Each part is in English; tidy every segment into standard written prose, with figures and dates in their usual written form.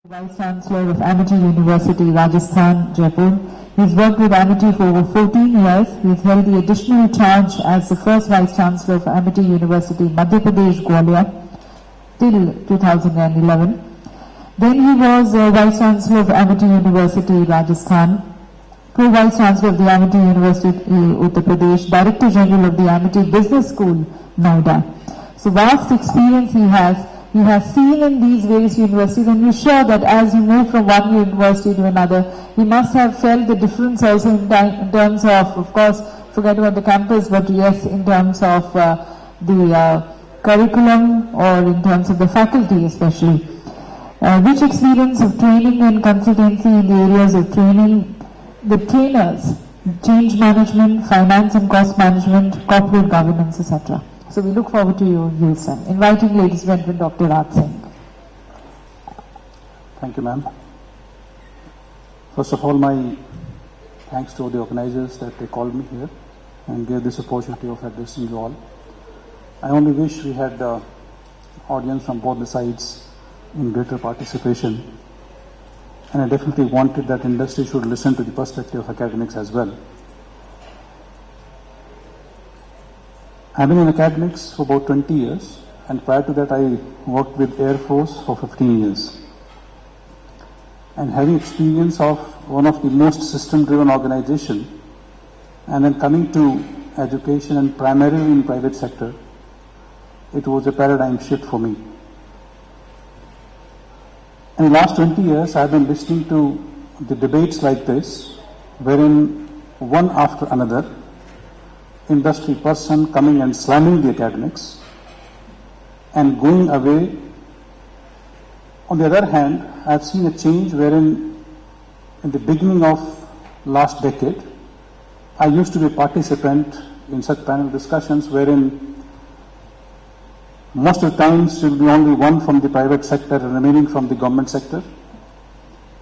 Vice Chancellor of Amity University, Rajasthan, Jaipur. He's worked with Amity for over 14 years. He's held the additional charge as the first Vice Chancellor of Amity University, Madhya Pradesh, Gwalior, till 2011. Then he was Vice Chancellor of Amity University, Rajasthan, Pro-Vice Chancellor of the Amity University, Uttar Pradesh, Director General of the Amity Business School, Noida. So vast experience he has. He has seen in these various universities, and we're sure that as you move from one university to another, he must have felt the difference also in terms of course, forget about the campus, but yes, in terms of the curriculum or in terms of the faculty especially. Rich experience of training and consultancy in the areas of training the trainers, change management, finance and cost management, corporate governance, etc. So we look forward to your views, sir. Inviting ladies and gentlemen, Dr. Raj Singh. Thank you, ma'am. First of all, my thanks to the organizers that they called me here and gave this opportunity of addressing you all. I only wish we had the audience from both the sides in greater participation, and I definitely wanted that industry should listen to the perspective of academics as well. I've been in academics for about 20 years, and prior to that I worked with Air Force for 15 years. And having experience of one of the most system-driven organization, and then coming to education and primarily in private sector, it was a paradigm shift for me. In the last 20 years, I've been listening to the debates like this, wherein one after another, industry person coming and slamming the academics and going away. On the other hand, I've seen a change wherein in the beginning of last decade, I used to be a participant in such panel discussions wherein most of the times there will be only one from the private sector and remaining from the government sector,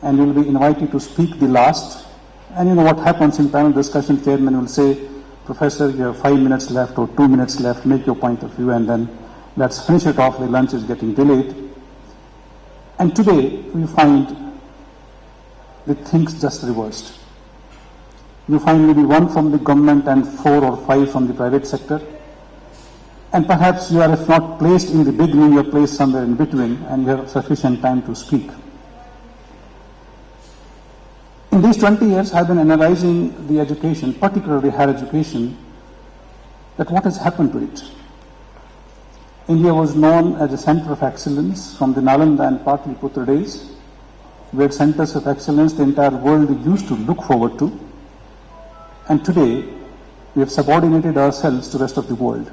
and you will be invited to speak the last. And you know what happens in panel discussion, chairman will say, Professor, you have 5 minutes left or 2 minutes left, make your point of view and then let's finish it off, the lunch is getting delayed. And today we find the things just reversed. You find maybe one from the government and 4 or 5 from the private sector. And perhaps you are, if not placed in the beginning, you are placed somewhere in between and you have sufficient time to speak. In these 20 years, I have been analyzing the education, particularly higher education, that what has happened to it. India was known as a center of excellence from the Nalanda and Patliputra days. We had centers of excellence the entire world used to look forward to. And today, we have subordinated ourselves to the rest of the world.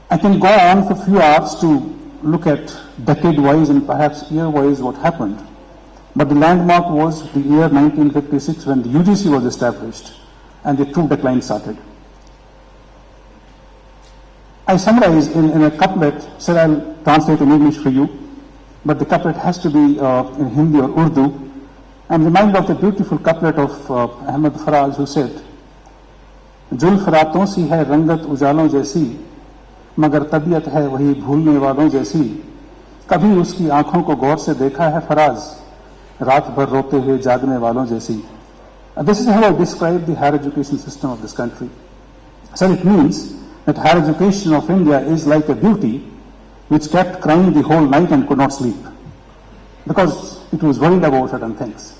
I can go on for a few hours to look at decade-wise and perhaps year-wise what happened. But the landmark was the year 1956 when the UGC was established and the true decline started. I summarize in a couplet, sir, I'll translate in English for you, but the couplet has to be in Hindi or Urdu. I'm reminded of the beautiful couplet of Ahmed Faraz who said, जुल्फ रातों सी है रंगत उजालों जैसी, मगर तबीयत है वही भूलने वालों जैसी, कभी उसकी आंखों को गौर से देखा है फराज, रात भर रोते हुए जागने वालों जैसी. This is how I describe the higher education system of this country. So it means that higher education of India is like a beauty which kept crying the whole night and could not sleep because it was worried about certain things.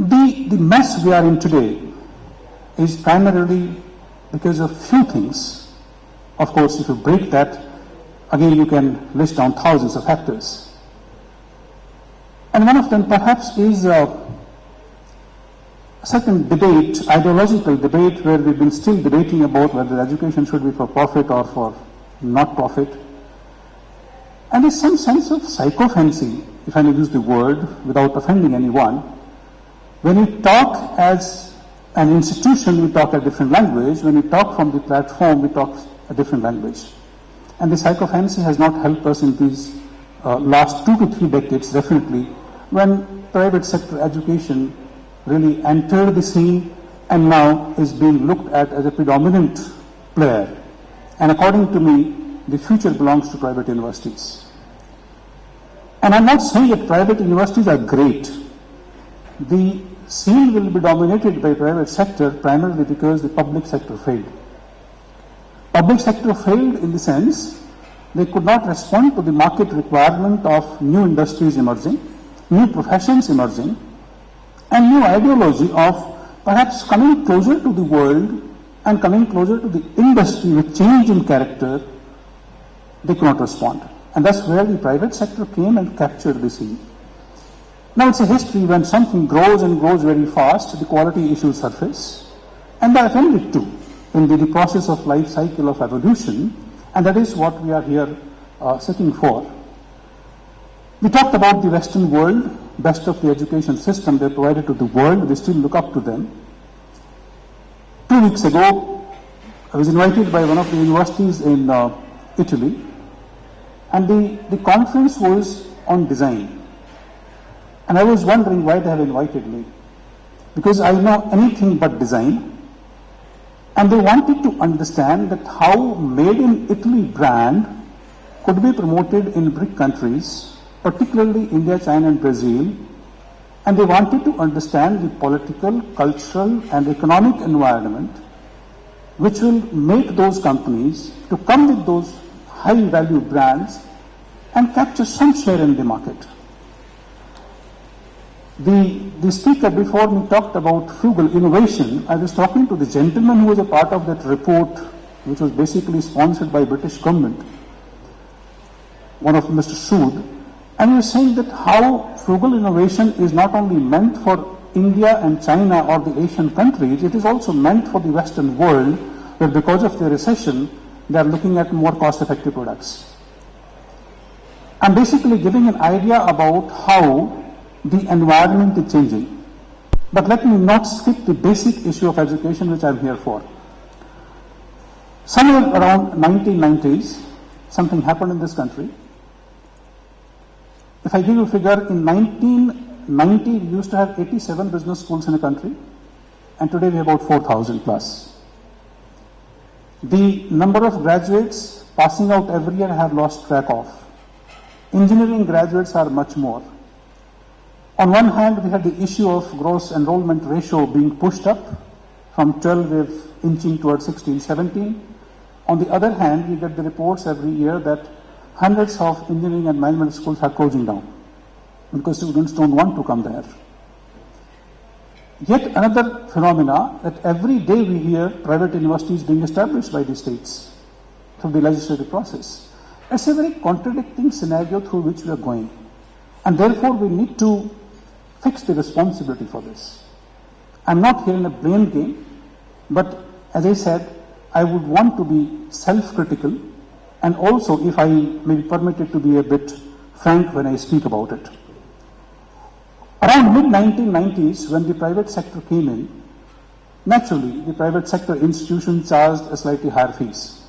The mess we are in today is primarily because of few things. Of course, if you break that, again you can list down thousands of factors. And one of them perhaps is a certain debate, ideological debate, where we've been still debating about whether education should be for profit or for not profit. And there's some sense of psychophancy, if I may use the word without offending anyone. When we talk as an institution, we talk a different language. When we talk from the platform, we talk a different language. And the psychophancy has not helped us in these last 2 to 3 decades, definitely, when private sector education really entered the scene and now is being looked at as a predominant player. And according to me, the future belongs to private universities. And I'm not saying that private universities are great. The scene will be dominated by private sector primarily because the public sector failed. Public sector failed in the sense they could not respond to the market requirement of new industries emerging, new professions emerging, and new ideology of perhaps coming closer to the world and coming closer to the industry with change in character. They could not respond. And that's where the private sector came and captured the scene. Now it's a history when something grows and grows very fast, the quality issues surface, and they are offended too in the process of life cycle of evolution, and that is what we are here seeking for. We talked about the Western world, best of the education system they provided to the world, we still look up to them. 2 weeks ago, I was invited by one of the universities in Italy, and the conference was on design. And I was wondering why they have invited me, because I know anything but design. And they wanted to understand that how Made in Italy brand could be promoted in BRIC countries, particularly India, China and Brazil. And they wanted to understand the political, cultural and economic environment which will make those companies to come with those high value brands and capture some share in the market. The speaker before me talked about frugal innovation. I was talking to the gentleman who was a part of that report, which was basically sponsored by British government, one of Mr. Sood, and he was saying that how frugal innovation is not only meant for India and China or the Asian countries, it is also meant for the Western world, where because of the recession, they are looking at more cost-effective products. I'm basically giving an idea about how the environment is changing. But let me not skip the basic issue of education which I'm here for. Somewhere around 1990s, something happened in this country. If I give you a figure, in 1990 we used to have 87 business schools in the country, and today we have about 4,000 plus. The number of graduates passing out every year have lost track of. Engineering graduates are much more. On one hand, we had the issue of gross enrollment ratio being pushed up from 12, we're inching towards 16, 17. On the other hand, we get the reports every year that hundreds of engineering and management schools are closing down because students don't want to come there. Yet another phenomena that every day we hear private universities being established by the states through the legislative process. It's a very contradicting scenario through which we are going. And therefore we need to fix the responsibility for this. I'm not here in a blame game, but as I said, I would want to be self-critical and also, if I may be permitted to be a bit frank when I speak about it. Around mid-1990s, when the private sector came in, naturally the private sector institution charged a slightly higher fees.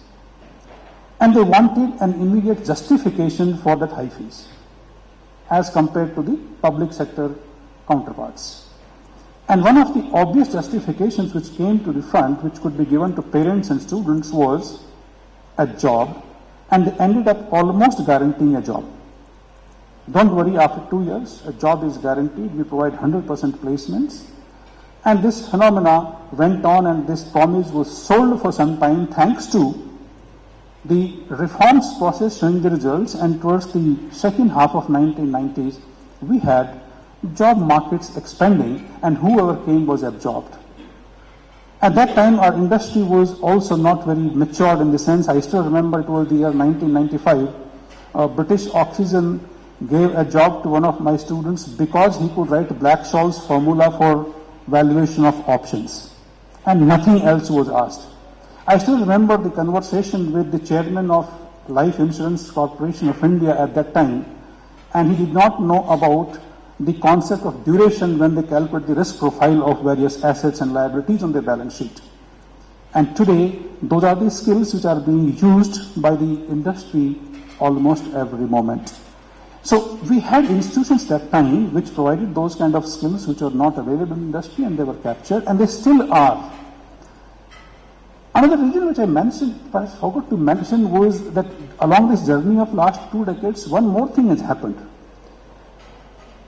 And they wanted an immediate justification for that high fees as compared to the public sector counterparts. And one of the obvious justifications which came to the front, which could be given to parents and students, was a job, and they ended up almost guaranteeing a job. Don't worry, after 2 years, a job is guaranteed. We provide 100% placements. And this phenomena went on, and this promise was sold for some time thanks to the reforms process showing the results, and towards the second half of 1990s, we had job markets expanding, and whoever came was absorbed. At that time, our industry was also not very matured in the sense, I still remember it was the year 1995, British Oxygen gave a job to one of my students because he could write Black-Scholes formula for valuation of options, and nothing else was asked. I still remember the conversation with the chairman of Life Insurance Corporation of India at that time, and he did not know about the concept of duration when they calculate the risk profile of various assets and liabilities on their balance sheet. And today, those are the skills which are being used by the industry almost every moment. So we had institutions that time which provided those kind of skills which were not available in industry, and they were captured, and they still are. Another reason which I mentioned, but I forgot to mention, was that along this journey of last 2 decades, one more thing has happened.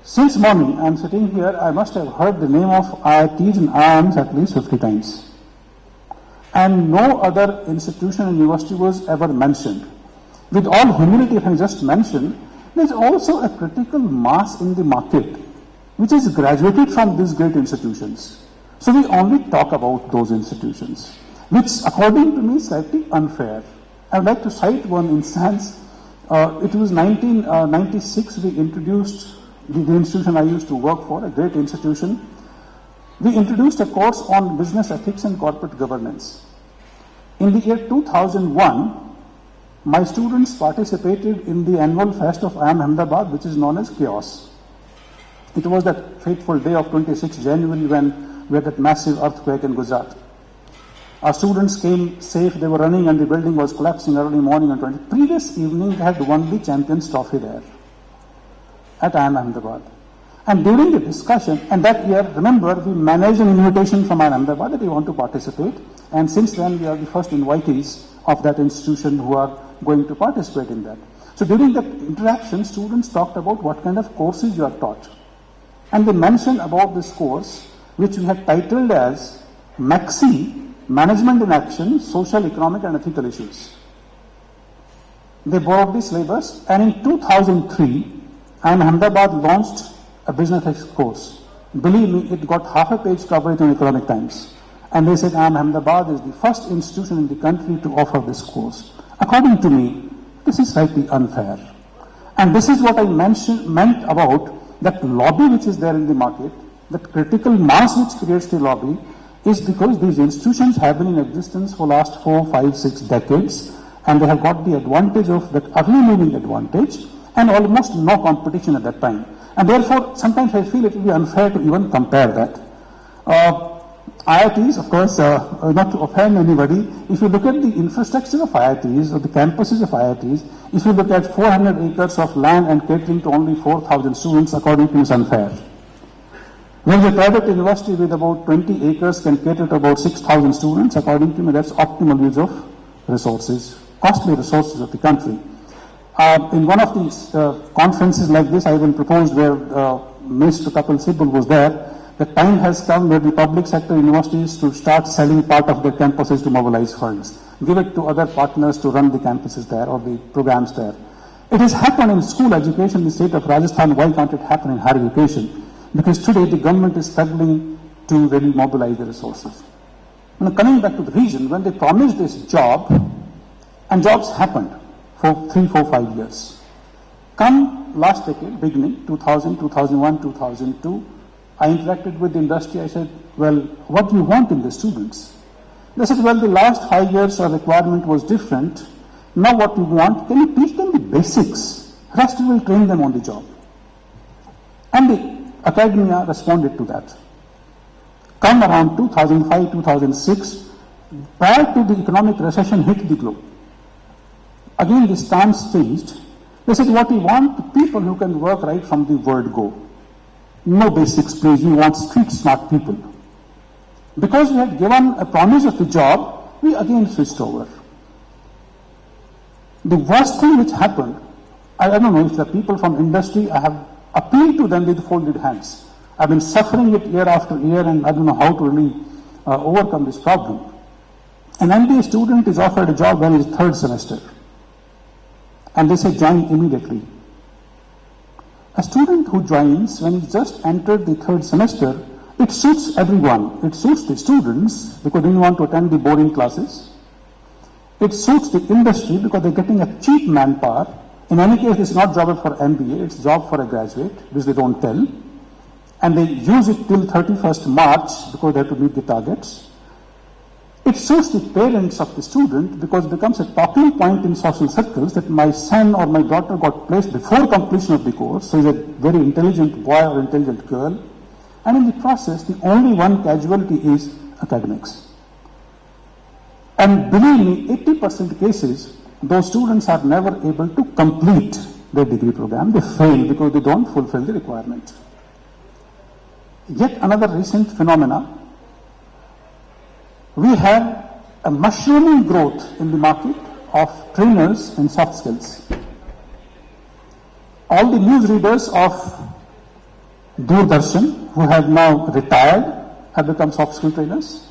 Since morning, I am sitting here, I must have heard the name of IITs and IIMs at least 50 times. And no other institution and university was ever mentioned. With all humility, if I just mention, there is also a critical mass in the market which is graduated from these great institutions. So we only talk about those institutions, which according to me is slightly unfair. I would like to cite one instance. It was 1996 we introduced the institution I used to work for, a great institution. We introduced a course on business ethics and corporate governance. In the year 2001, my students participated in the annual fest of IIM Ahmedabad, which is known as Chaos. It was that fateful day of 26 January when we had that massive earthquake in Gujarat. Our students came safe, they were running and the building was collapsing early morning on 20. Previous evening, they had won the Champions Trophy there at IIM Ahmedabad. And during the discussion, and that year, remember, we managed an invitation from IIM Ahmedabad that we want to participate. And since then, we are the first invitees of that institution who are going to participate in that. So during that interaction, students talked about what kind of courses you are taught. And they mentioned about this course, which we had titled as MAXI, Management in Action, Social, Economic and Ethical Issues. They borrowed the syllabus, and in 2003, IIM Ahmedabad launched a business ethics course. Believe me, it got half a page coverage in Economic Times. And they said IIM Ahmedabad is the first institution in the country to offer this course. According to me, this is slightly unfair. And this is what I meant about that lobby which is there in the market, that critical mass which creates the lobby, is because these institutions have been in existence for last 4, 5, 6 decades, and they have got the advantage of that early moving advantage and almost no competition at that time. And therefore, sometimes I feel it will be unfair to even compare that. IITs, of course, not to offend anybody, if you look at the infrastructure of IITs or the campuses of IITs, if you look at 400 acres of land and catering to only 4,000 students, according to me, is unfair. Whereas a private university with about 20 acres can cater to about 6,000 students, according to me, that's optimal use of resources, costly resources of the country. In one of these conferences like this, I even proposed where Mr. Kapil Sibal was there, the time has come where the public sector universities to start selling part of their campuses to mobilize funds, give it to other partners to run the campuses there or the programs there. It has happened in school education in the state of Rajasthan. Why can't it happen in higher education? Because today the government is struggling to really mobilize the resources. Now coming back to the region, when they promised this job, and jobs happened for 3, 4, 5 years. Come last decade, beginning, 2000, 2001, 2002, I interacted with the industry. I said, well, what do you want in the students? They said, well, the last 5 years our requirement was different. Now what we want, can you teach them the basics? Rest we will train them on the job. And the academia responded to that. Come around 2005, 2006, prior to the economic recession hit the globe, again the stance changed. They said, what we want, people who can work right from the word go. No basics, please. We want street smart people. Because we had given a promise of the job, we again switched over. The worst thing which happened, I don't know if the people from industry, I have appealed to them with folded hands. I've been suffering it year after year, and I don't know how to really overcome this problem. An MBA student is offered a job when he's third semester. And they say join immediately. A student who joins when he just entered the third semester, it suits everyone. It suits the students because they don't want to attend the boring classes. It suits the industry because they're getting a cheap manpower. In any case, it's not job for MBA, it's job for a graduate, which they don't tell. And they use it till 31st March because they have to meet the targets. It suits the parents of the student because it becomes a talking point in social circles that my son or my daughter got placed before completion of the course, so he's a very intelligent boy or intelligent girl. And in the process, the only one casualty is academics. And believe me, 80% cases, those students are never able to complete their degree program. They fail because they don't fulfill the requirement. Yet another recent phenomena, we have a mushrooming growth in the market of trainers in soft skills. All the news readers of Doordarshan, who have now retired, have become soft skill trainers.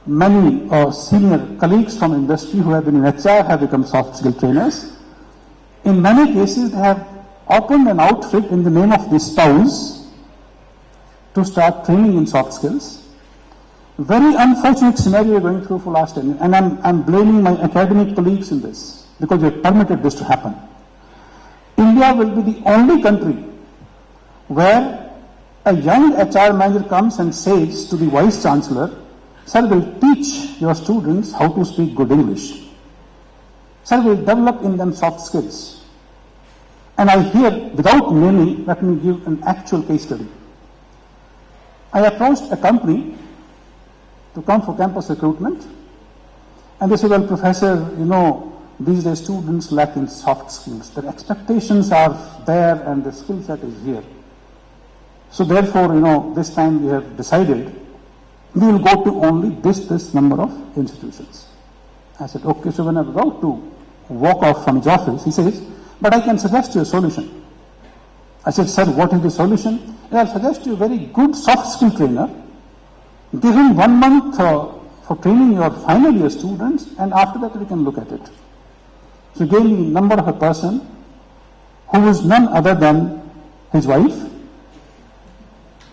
Many senior colleagues from industry who have been in HR have become soft skill trainers. In many cases, they have opened an outfit in the name of the spouse to start training in soft skills. Very unfortunate scenario we're going through for last 10 years, and I'm blaming my academic colleagues in this because we have permitted this to happen. India will be the only country where a young HR manager comes and says to the Vice Chancellor, "Sir, will teach your students how to speak good English. Sir, will develop in them soft skills." And I hear, without naming, let me give an actual case study. I approached a company to come for campus recruitment, and they said, "Well, Professor, these days students lack in soft skills. Their expectations are there and the skill set is here. So therefore, this time we have decided we will go to only this number of institutions." I said, "Okay." So when I was about to walk off from his office, he says, "But I can suggest you a solution." I said, "Sir, what is the solution?" "I'll suggest you a very good soft skill trainer. Give him 1 month for training your final year students, and after that we can look at it." So he gave me the number of a person who is none other than his wife.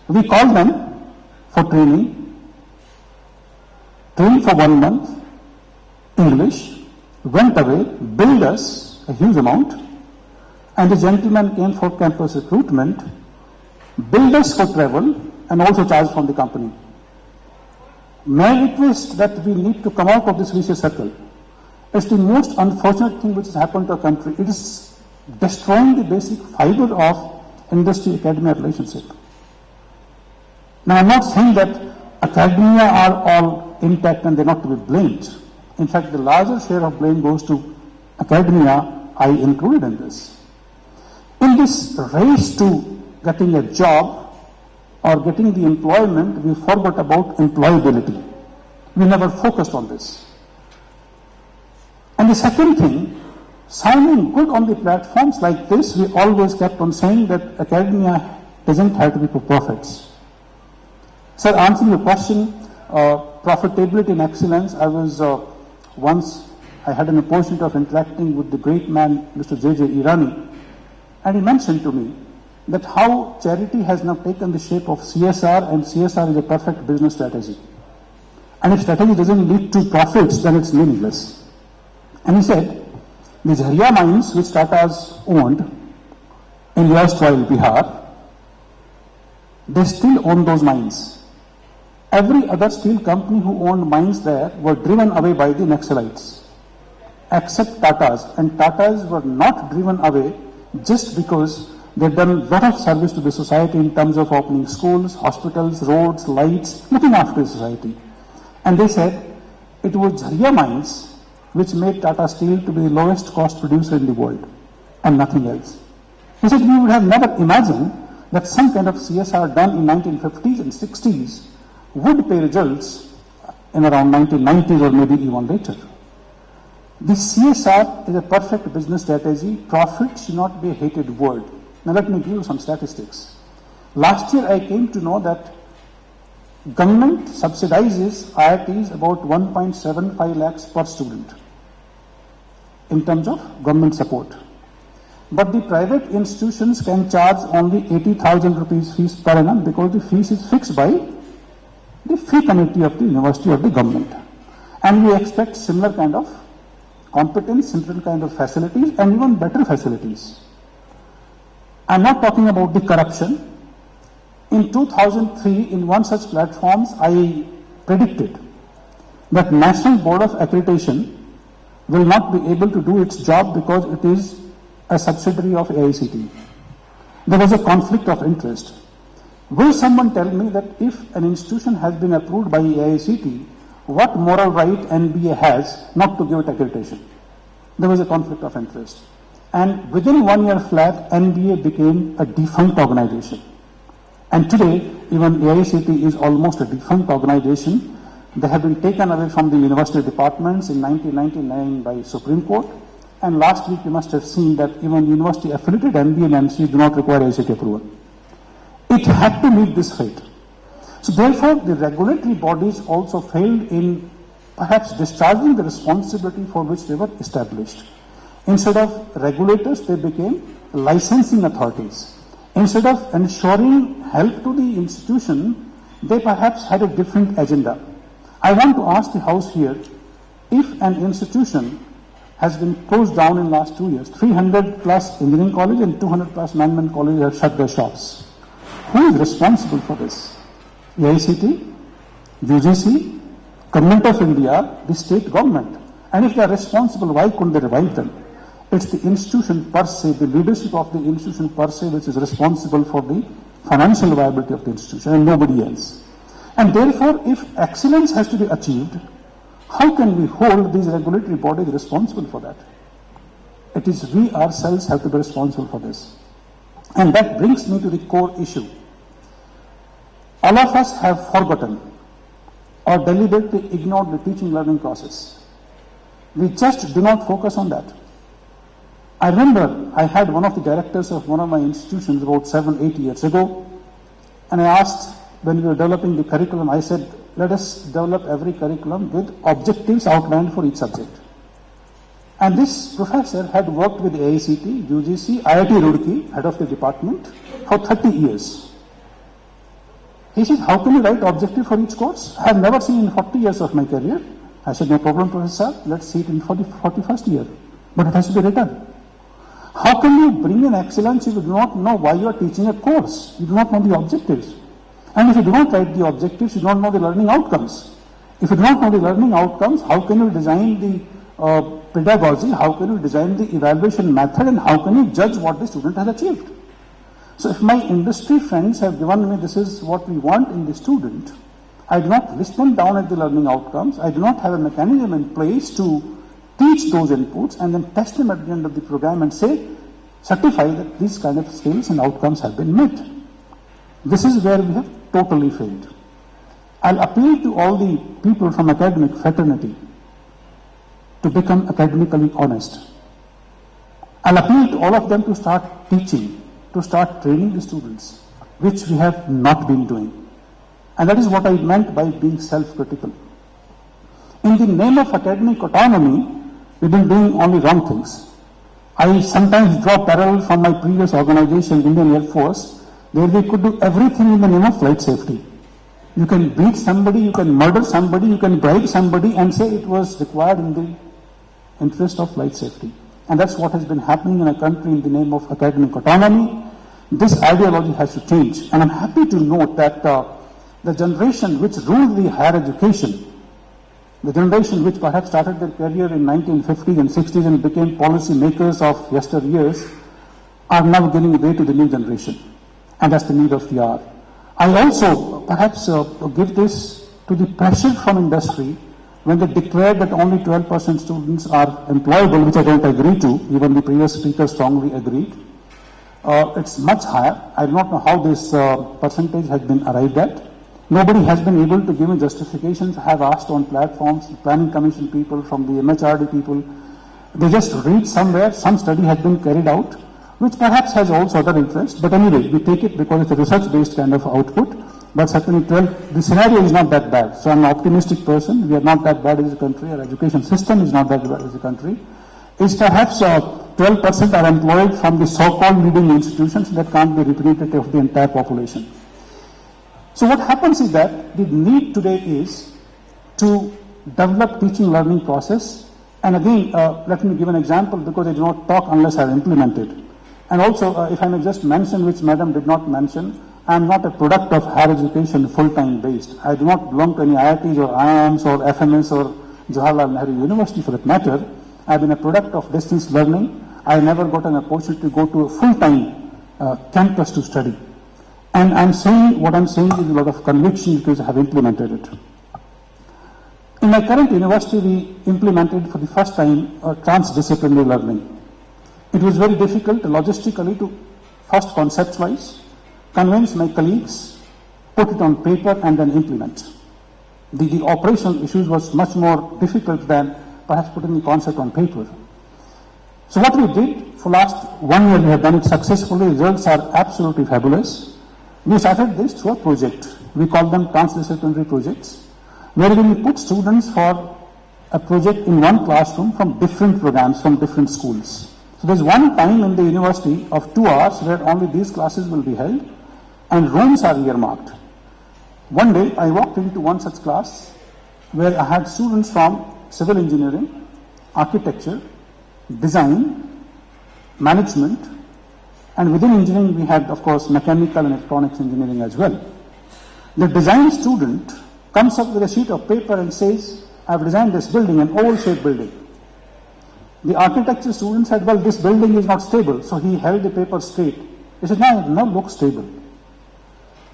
We called them for training for 1 month, English, went away, billed us a huge amount, and the gentleman came for campus recruitment, billed us for travel, and also charged from the company. My request that we need to come out of this vicious circle. It's the most unfortunate thing which has happened to our country. It is destroying the basic fiber of industry-academia relationship. Now, I'm not saying that academia are all intact and they're not to be blamed. In fact, the larger share of blame goes to academia, I included in this. In this race to getting a job or getting the employment, we forgot about employability. We never focused on this. And the second thing, sounding good on the platforms like this, we always kept on saying that academia doesn't have to be for profits. Sir, answering your question, profitability and excellence, I had an opportunity of interacting with the great man, Mr. J.J. Irani, and he mentioned to me that how charity has now taken the shape of CSR, and CSR is a perfect business strategy. And if strategy doesn't lead to profits, then it's meaningless. And he said, the Jharia mines which Tata's owned in erstwhile Bihar, they still own those mines. Every other steel company who owned mines there were driven away by the Naxalites, except Tata's. And Tata's were not driven away just because they've done a lot of service to the society in terms of opening schools, hospitals, roads, lights, looking after the society. And they said it was Jharia mines which made Tata Steel to be the lowest cost producer in the world, and nothing else. He said we would have never imagined that some kind of CSR done in 1950s and 60s would pay results in around 1990s or maybe even later. The CSR is a perfect business strategy. Profit should not be a hated word. Now let me give you some statistics. Last year I came to know that government subsidizes IITs about 1.75 lakhs per student in terms of government support. But the private institutions can charge only 80,000 rupees fees per annum because the fees is fixed by the fee committee of the university or the government. And we expect similar kind of competence, similar kind of facilities, and even better facilities. I'm not talking about the corruption. In 2003, in one such platforms, I predicted that National Board of Accreditation will not be able to do its job because it is a subsidiary of AICTE. There was a conflict of interest. Will someone tell me that if an institution has been approved by AICTE, what moral right NBA has not to give it accreditation? There was a conflict of interest. And within 1 year flat, NBA became a defunct organization. And today, even AICTE is almost a defunct organization. They have been taken away from the university departments in 1999 by Supreme Court. And last week, you must have seen that even university affiliated MBA and MC do not require AICTE approval. It had to meet this fate. So therefore, the regulatory bodies also failed in perhaps discharging the responsibility for which they were established. Instead of regulators, they became licensing authorities. Instead of ensuring help to the institution, they perhaps had a different agenda. I want to ask the House here, if an institution has been closed down in the last 2 years, 300 plus engineering college and 200 plus management colleges have shut their shops. Who is responsible for this? The ICT, UGC, Government of India, the state government. And if they are responsible, why couldn't they revive them? It's the institution per se, the leadership of the institution per se, which is responsible for the financial viability of the institution and nobody else. And therefore, if excellence has to be achieved, how can we hold these regulatory bodies responsible for that? It is we ourselves have to be responsible for this. And that brings me to the core issue. All of us have forgotten or deliberately ignored the teaching learning process. We just do not focus on that. I remember I had one of the directors of one of my institutions about 7-8 years ago, and I asked, when we were developing the curriculum, I said, let us develop every curriculum with objectives outlined for each subject. And this professor had worked with AICT, UGC, IIT Roorkee, head of the department, for 30 years. He said, how can you write objective for each course? I have never seen in 40 years of my career. I said, no problem, Professor, let's see it in for the 41st year. But it has to be written. How can you bring in excellence if you do not know why you are teaching a course? You do not know the objectives. And if you do not write the objectives, you do not know the learning outcomes. If you do not know the learning outcomes, how can you design the pedagogy, how can you design the evaluation method, and how can you judge what the student has achieved? So if my industry friends have given me this is what we want in the student, I do not list them down at the learning outcomes. I do not have a mechanism in place to teach those inputs and then test them at the end of the program and say, certify that these kind of skills and outcomes have been met. This is where we have totally failed. I'll appeal to all the people from academic fraternity to become academically honest. I'll appeal to all of them to start teaching, to start training the students, which we have not been doing. And that is what I meant by being self-critical. In the name of academic autonomy, we've been doing only wrong things. I sometimes draw parallel from my previous organization, Indian Air Force, where we could do everything in the name of flight safety. You can beat somebody, you can murder somebody, you can bribe somebody and say it was required in the interest of flight safety. And that's what has been happening in a country in the name of academic autonomy. This ideology has to change. And I'm happy to note that the generation which ruled the higher education, the generation which perhaps started their career in 1950s and 60s and became policy makers of yesteryears, are now giving way to the new generation. And that's the need of the hour. I also perhaps give this to the pressure from industry when they declared that only 12% students are employable, which I don't agree to. Even the previous speaker strongly agreed. It's much higher. I do not know how this percentage has been arrived at. Nobody has been able to give me justifications. I have asked on platforms, planning commission people, from the MHRD people. They just read somewhere, some study has been carried out, which perhaps has also other interests. But anyway, we take it because it's a research-based kind of output. But certainly the scenario is not that bad. So I'm an optimistic person. We are not that bad as a country. Our education system is not that bad as a country. It's perhaps 12% are employed from the so-called leading institutions that can't be representative of the entire population. So what happens is that the need today is to develop teaching learning process. And again, let me give an example because I do not talk unless I have implemented. And also, if I may just mention, which Madam did not mention, I am not a product of higher education full-time based. I do not belong to any IITs or IIMs or FMS or Jawaharlal Nehru University for that matter. I have been a product of distance learning. I never got an opportunity to go to a full-time campus to study. And I'm saying, what I'm saying is a lot of conviction because I have implemented it. In my current university, we implemented for the first time transdisciplinary learning. It was very difficult logistically to first conceptualize, convince my colleagues, put it on paper and then implement. The operational issues was much more difficult than perhaps putting the concept on paper. So what we did for last 1 year, we have done it successfully. Results are absolutely fabulous. We started this through a project. We call them transdisciplinary projects, where we put students for a project in one classroom from different programs, from different schools. So there's one time in the university of 2 hours where only these classes will be held and rooms are earmarked. One day I walked into one such class where I had students from civil engineering, architecture, design, management, and within engineering we had, of course, mechanical and electronics engineering as well. The design student comes up with a sheet of paper and says, I've designed this building, an oval-shaped building. The architecture student said, well, this building is not stable. So he held the paper straight. He said, no, it not look stable.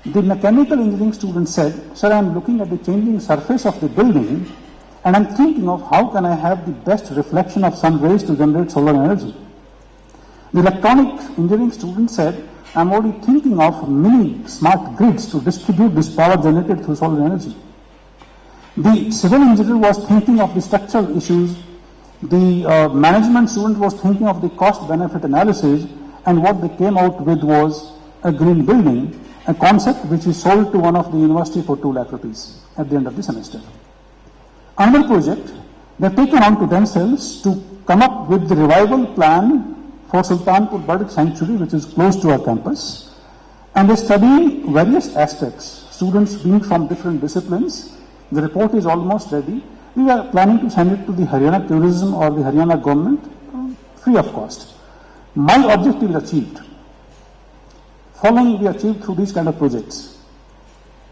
The mechanical engineering student said, sir, I'm looking at the changing surface of the building and I'm thinking of how can I have the best reflection of sun rays to generate solar energy. The electronic engineering student said, I'm already thinking of mini smart grids to distribute this power generated through solar energy. The civil engineer was thinking of the structural issues. The management student was thinking of the cost-benefit analysis, and what they came out with was a green building, a concept which is sold to one of the university for 2 lakh rupees at the end of the semester. Another project, they've taken on to themselves to come up with the revival plan for Sultanpur Bird Sanctuary, which is close to our campus, and they study various aspects, students being from different disciplines. The report is almost ready. We are planning to send it to the Haryana Tourism or the Haryana government free of cost. My objective is achieved. Following we achieved through these kind of projects.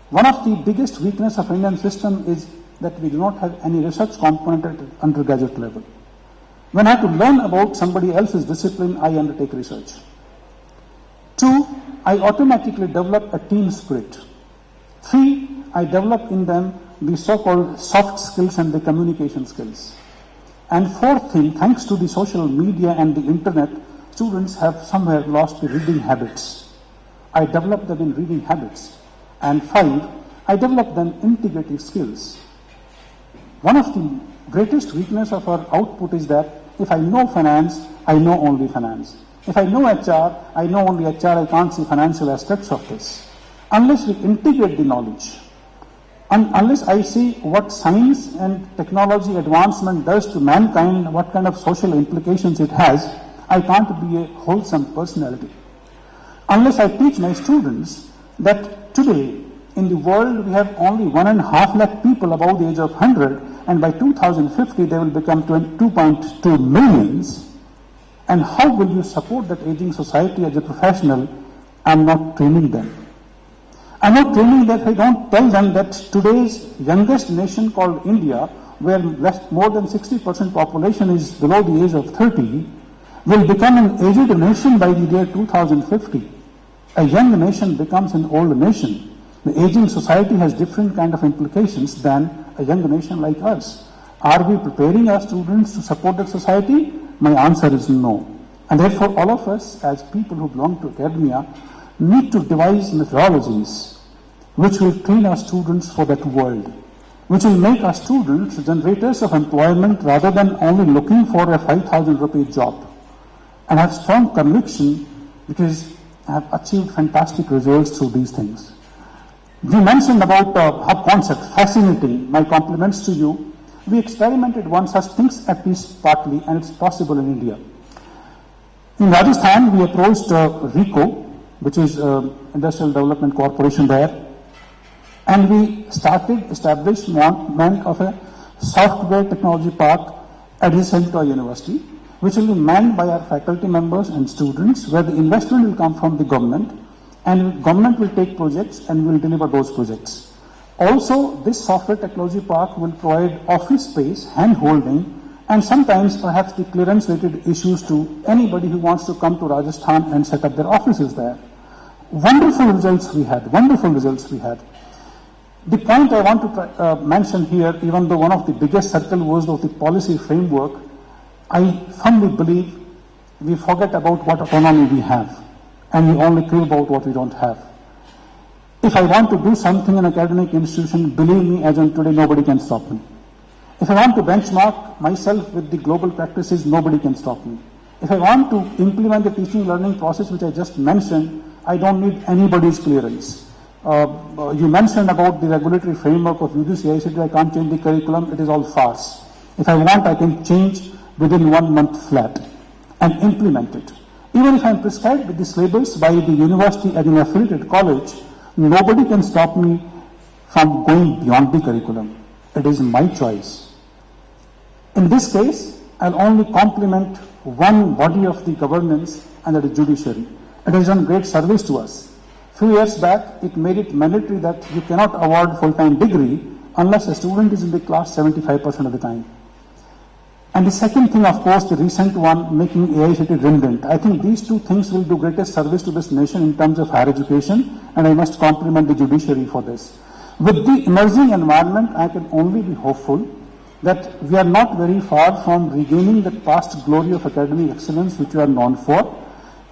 One of the biggest weaknesses of Indian system is that we do not have any research component at undergraduate level. When I have to learn about somebody else's discipline, I undertake research. 2, I automatically develop a team spirit. 3, I develop in them the so-called soft skills and the communication skills. And 4th thing, thanks to the social media and the internet, students have somewhere lost the reading habits. I develop them in reading habits. And 5, I develop them integrative skills. One of the greatest weakness of our output is that if I know finance, I know only finance. If I know HR, I know only HR, I can't see financial aspects of this. Unless we integrate the knowledge, and unless I see what science and technology advancement does to mankind, what kind of social implications it has, I can't be a wholesome personality. Unless I teach my students that today in the world we have only 1.5 lakh people above the age of 100, and by 2050 they will become 2.2 millions, and how will you support that aging society as a professional? I'm not training them. I'm not training that I don't tell them that today's youngest nation called India, where more than 60% population is below the age of 30, will become an aged nation by the year 2050. A young nation becomes an old nation. The aging society has different kind of implications than a young nation like us. Are we preparing our students to support that society? My answer is no. And therefore all of us as people who belong to academia need to devise methodologies which will train our students for that world, which will make our students generators of employment rather than only looking for a 5,000 rupee job. And I have strong conviction because I have achieved fantastic results through these things. You mentioned about hub concept, fascinating. My compliments to you. We experimented one such things at least partly, and it's possible in India. In Rajasthan, we approached RICO, which is Industrial Development Corporation there, and we started establishment of a software technology park adjacent to our university, which will be manned by our faculty members and students, where the investment will come from the government, and government will take projects and will deliver those projects. Also, this software technology park will provide office space, hand-holding, and sometimes perhaps the clearance-related issues to anybody who wants to come to Rajasthan and set up their offices there. Wonderful results we had, wonderful results we had. The point I want to mention here, even though one of the biggest circle was of the policy framework, I firmly believe we forget about what autonomy we have, and we only care about what we don't have. If I want to do something in an academic institution, believe me, as on today, nobody can stop me. If I want to benchmark myself with the global practices, nobody can stop me. If I want to implement the teaching learning process which I just mentioned, I don't need anybody's clearance. You mentioned about the regulatory framework of UGC. I can't change the curriculum. It is all farce. If I want, I can change within 1 month flat and implement it. Even if I'm prescribed with the syllabus by the university as an affiliated college, nobody can stop me from going beyond the curriculum. It is my choice. In this case, I'll only complement one body of the governance, and that is judiciary. It has done great service to us. Few years back, it made it mandatory that you cannot award full-time degree unless a student is in the class 75% of the time. And the second thing, of course, the recent one, making AICTE redundant. I think these two things will do greatest service to this nation in terms of higher education, and I must compliment the judiciary for this. With the emerging environment, I can only be hopeful that we are not very far from regaining the past glory of academic excellence which we are known for.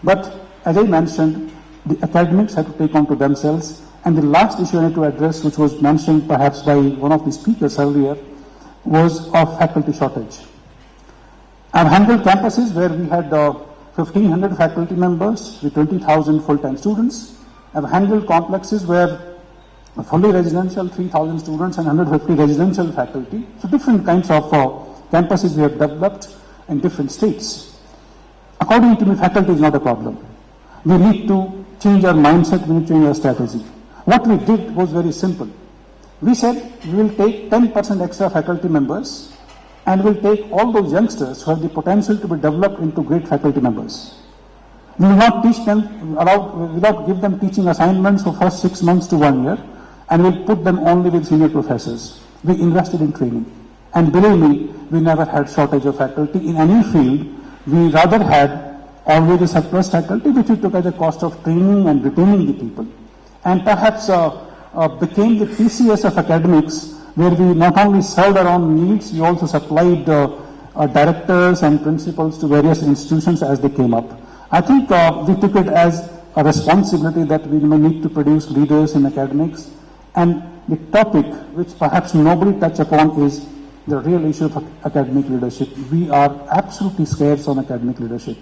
But as I mentioned, the academics have to take on to themselves. And the last issue I need to address, which was mentioned perhaps by one of the speakers earlier, was of faculty shortage. I've handled campuses where we had 1,500 faculty members with 20,000 full-time students. I've handled complexes where fully residential 3,000 students and 150 residential faculty. So different kinds of campuses we have developed in different states. According to me, faculty is not a problem. We need to change our mindset, we need to change our strategy. What we did was very simple. We said we will take 10% extra faculty members and we'll take all those youngsters who have the potential to be developed into great faculty members. We will not teach them, without give them teaching assignments for first 6 months to 1 year, and we'll put them only with senior professors. We invested in training. And believe me, we never had shortage of faculty in any field. We rather had always a surplus faculty, which we took at the cost of training and retaining the people. And perhaps became the TCS of academics, where we not only served our own needs, we also supplied directors and principals to various institutions as they came up. I think we took it as a responsibility that we may need to produce leaders in academics. And the topic which perhaps nobody touched upon is the real issue of academic leadership. We are absolutely scarce on academic leadership.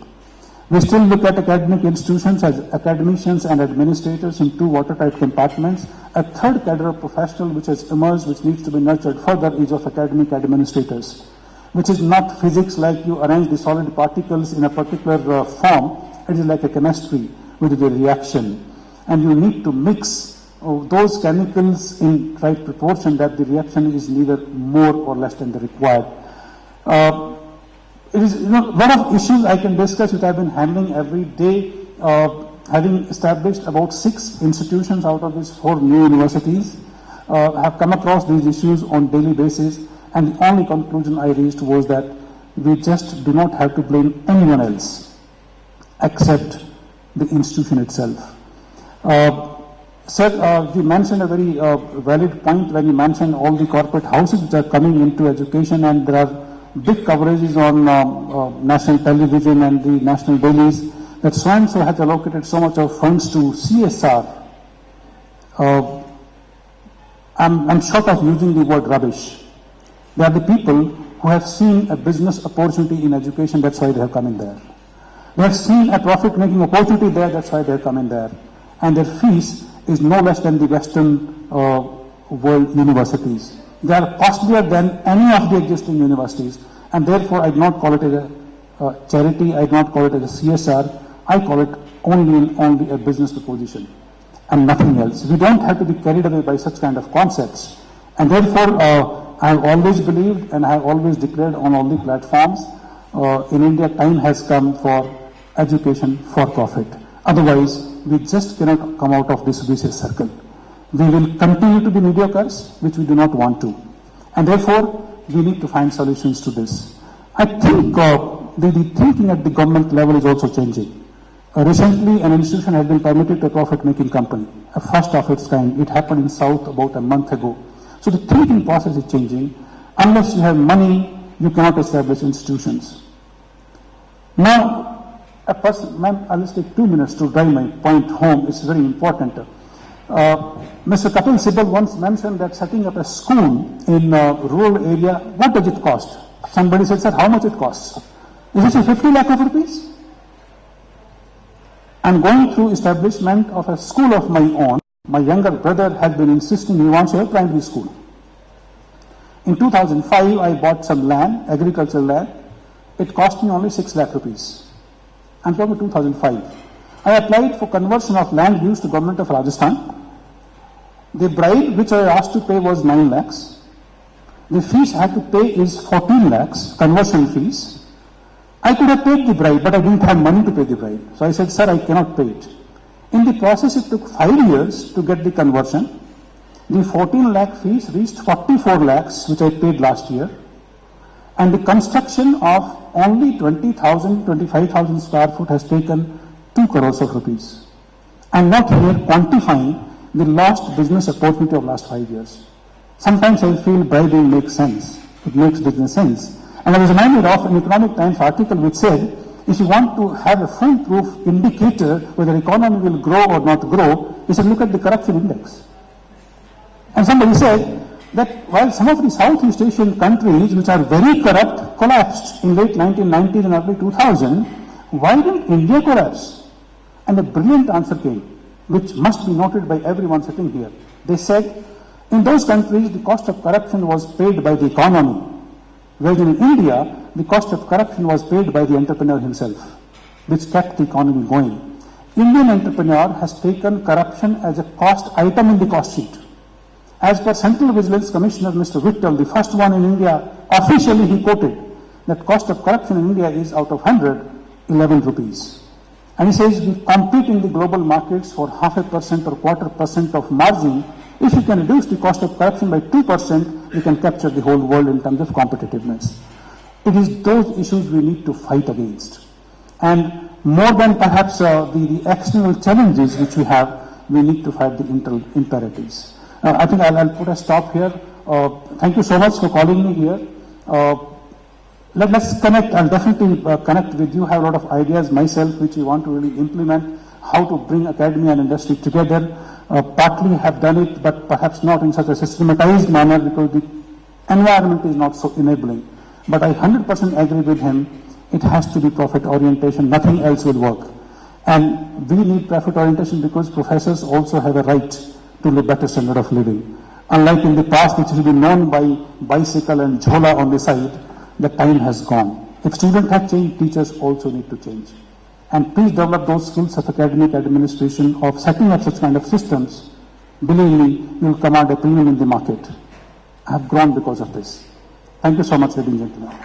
We still look at academic institutions as academicians and administrators in two watertight compartments. A third cadre of professional which has emerged, which needs to be nurtured further, is of academic administrators, which is not physics like you arrange the solid particles in a particular form. It is like a chemistry with the reaction. And you need to mix those chemicals in right proportion that the reaction is neither more or less than the required. It is one of issues I can discuss which I've been handling every day, having established about 6 institutions out of these 4 new universities. Have come across these issues on daily basis, and the only conclusion I reached was that we just do not have to blame anyone else except the institution itself. Sir, you mentioned a very valid point when you mentioned all the corporate houses which are coming into education, and there are big coverages on national television and the national dailies that so-and-so has allocated so much of funds to CSR. I'm short of using the word rubbish. They are the people who have seen a business opportunity in education, that's why they have come in there. They have seen a profit-making opportunity there, that's why they have come in there. And their fees is no less than the Western world universities. They are costlier than any of the existing universities, and therefore I do not call it a charity, I do not call it as a CSR, I call it only a business proposition and nothing else. We don't have to be carried away by such kind of concepts. And therefore, I have always believed and I have always declared on all the platforms, in India time has come for education for profit. Otherwise, we just cannot come out of this vicious circle. We will continue to be mediocres, which we do not want to. And therefore, we need to find solutions to this. I think the thinking at the government level is also changing. Recently, an institution has been permitted to a profit-making company, a first of its kind. It happened in South about a month ago. So the thinking process is changing. Unless you have money, you cannot establish institutions. Now, a person, I'll just take 2 minutes to drive my point home. It's very important. Mr. Kapil Sibal once mentioned that setting up a school in a rural area, what does it cost? Somebody said, sir, how much it costs? Is it 50 lakh of rupees? And going through establishment of a school of my own, my younger brother had been insisting he wants a primary school. In 2005, I bought some land, agricultural land. It cost me only 6 lakh rupees. I'm talking 2005. I applied for conversion of land use to government of Rajasthan. The bribe which I asked to pay was 9 lakhs. The fees I had to pay is 14 lakhs, conversion fees. I could have paid the bribe, but I didn't have money to pay the bribe. So I said, sir, I cannot pay it. In the process, it took 5 years to get the conversion. The 14 lakh fees reached 44 lakhs, which I paid last year. And the construction of only 20,000, 25,000 square foot has taken 2 crores of rupees. I'm not here quantifying the lost business opportunity of last 5 years. Sometimes I feel bribing makes sense. It makes business sense. And I was reminded of an Economic Times article which said, if you want to have a foolproof indicator whether the economy will grow or not grow, you should look at the corruption index. And somebody said that while some of the Southeast Asian countries which are very corrupt collapsed in late 1990s and early 2000, why didn't India collapse? And a brilliant answer came, which must be noted by everyone sitting here. They said, in those countries, the cost of corruption was paid by the economy, whereas in India, the cost of corruption was paid by the entrepreneur himself, which kept the economy going. Indian entrepreneur has taken corruption as a cost item in the cost sheet. As per Central Vigilance Commissioner Mr. Vittal, the first one in India, officially he quoted that cost of corruption in India is out of 100, 11 rupees. And he says we compete in the global markets for 0.5% or 0.25% of margin. If you can reduce the cost of corruption by 2%, you can capture the whole world in terms of competitiveness. It is those issues we need to fight against. And more than perhaps the external challenges which we have, we need to fight the internal imperatives. I think I'll put a stop here. Thank you so much for calling me here. Let's connect. I'll definitely connect with you. I have a lot of ideas myself which we want to really implement, how to bring academia and industry together. Partly have done it, but perhaps not in such a systematized manner because the environment is not so enabling. But I 100% agree with him. It has to be profit orientation. Nothing else will work. And we need profit orientation because professors also have a right to live better standard of living. Unlike in the past, which has been known by bicycle and jhola on the side, the time has gone. If students have changed, teachers also need to change. And please develop those skills of academic administration, of setting up such kind of systems. Believe me, you will command a premium in the market. I have grown because of this. Thank you so much, ladies and gentlemen.